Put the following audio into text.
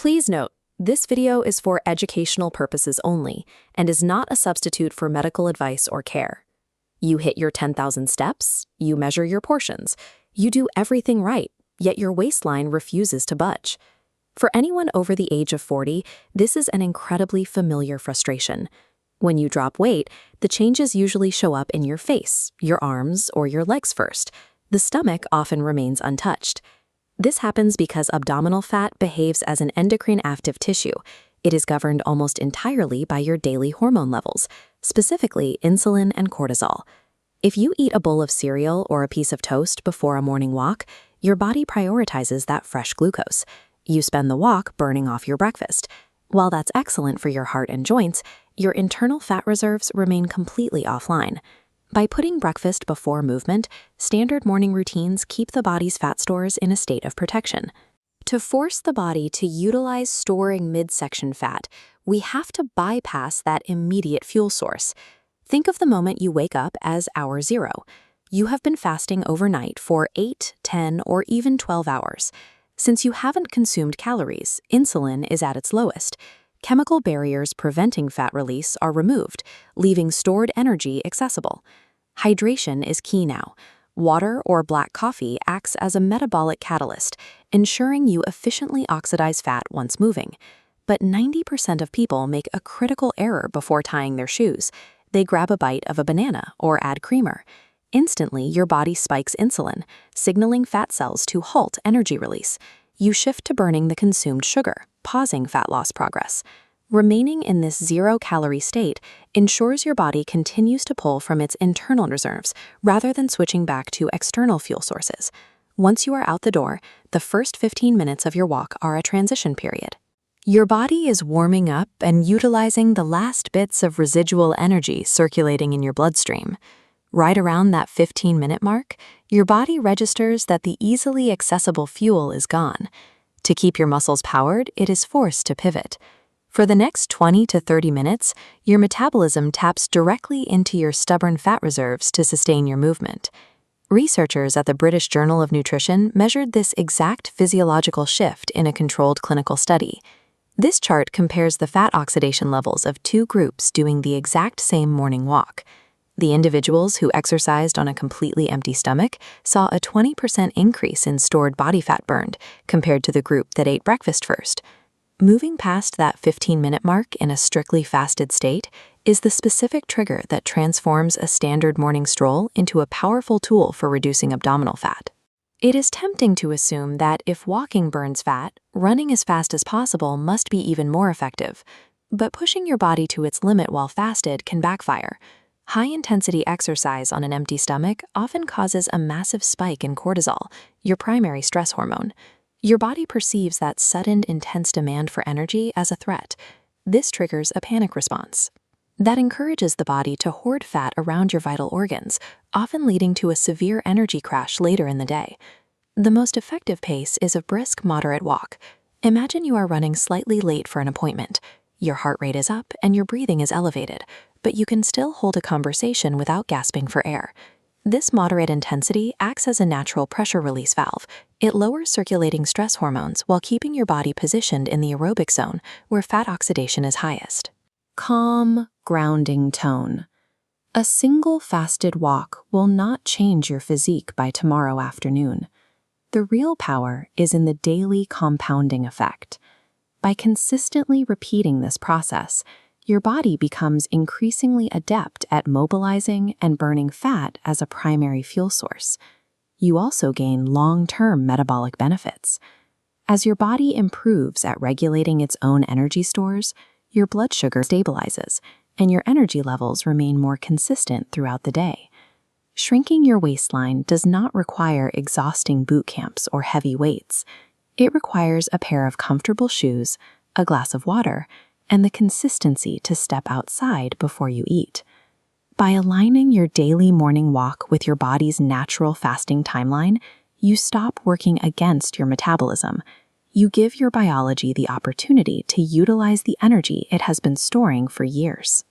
Please note, this video is for educational purposes only and is not a substitute for medical advice or care. You hit your 10,000 steps, you measure your portions, you do everything right, yet your waistline refuses to budge. For anyone over the age of 40, this is an incredibly familiar frustration. When you drop weight, the changes usually show up in your face, your arms, or your legs first. The stomach often remains untouched. This happens because abdominal fat behaves as an endocrine active tissue. It is governed almost entirely by your daily hormone levels, specifically insulin and cortisol. If you eat a bowl of cereal or a piece of toast before a morning walk, your body prioritizes that fresh glucose. You spend the walk burning off your breakfast. While that's excellent for your heart and joints, your internal fat reserves remain completely offline. By putting breakfast before movement, standard morning routines keep the body's fat stores in a state of protection. To force the body to utilize storing midsection fat, we have to bypass that immediate fuel source. Think of the moment you wake up as hour zero. You have been fasting overnight for 8, 10, or even 12 hours. Since you haven't consumed calories, insulin is at its lowest. Chemical barriers preventing fat release are removed, leaving stored energy accessible. Hydration is key now. Water or black coffee acts as a metabolic catalyst, ensuring you efficiently oxidize fat once moving. But 90% of people make a critical error before tying their shoes. They grab a bite of a banana or add creamer. Instantly, your body spikes insulin, signaling fat cells to halt energy release. You shift to burning the consumed sugar, pausing fat loss progress. Remaining in this zero-calorie state ensures your body continues to pull from its internal reserves rather than switching back to external fuel sources. Once you are out the door, the first 15 minutes of your walk are a transition period. Your body is warming up and utilizing the last bits of residual energy circulating in your bloodstream. Right around that 15-minute mark, your body registers that the easily accessible fuel is gone. To keep your muscles powered, it is forced to pivot. For the next 20 to 30 minutes, your metabolism taps directly into your stubborn fat reserves to sustain your movement. Researchers at the British Journal of Nutrition measured this exact physiological shift in a controlled clinical study. This chart compares the fat oxidation levels of two groups doing the exact same morning walk. The individuals who exercised on a completely empty stomach saw a 20% increase in stored body fat burned compared to the group that ate breakfast first. Moving past that 15-minute mark in a strictly fasted state is the specific trigger that transforms a standard morning stroll into a powerful tool for reducing abdominal fat. It is tempting to assume that if walking burns fat, running as fast as possible must be even more effective. But pushing your body to its limit while fasted can backfire. High-intensity exercise on an empty stomach often causes a massive spike in cortisol, your primary stress hormone. Your body perceives that sudden, intense demand for energy as a threat. This triggers a panic response. That encourages the body to hoard fat around your vital organs, often leading to a severe energy crash later in the day. The most effective pace is a brisk, moderate walk. Imagine you are running slightly late for an appointment. Your heart rate is up and your breathing is elevated, but you can still hold a conversation without gasping for air. This moderate intensity acts as a natural pressure release valve. It lowers circulating stress hormones while keeping your body positioned in the aerobic zone where fat oxidation is highest. Calm, grounding tone. A single fasted walk will not change your physique by tomorrow afternoon. The real power is in the daily compounding effect. By consistently repeating this process, your body becomes increasingly adept at mobilizing and burning fat as a primary fuel source. You also gain long-term metabolic benefits. As your body improves at regulating its own energy stores, your blood sugar stabilizes, and your energy levels remain more consistent throughout the day. Shrinking your waistline does not require exhausting boot camps or heavy weights. It requires a pair of comfortable shoes, a glass of water, and the consistency to step outside before you eat. By aligning your daily morning walk with your body's natural fasting timeline, you stop working against your metabolism. You give your biology the opportunity to utilize the energy it has been storing for years.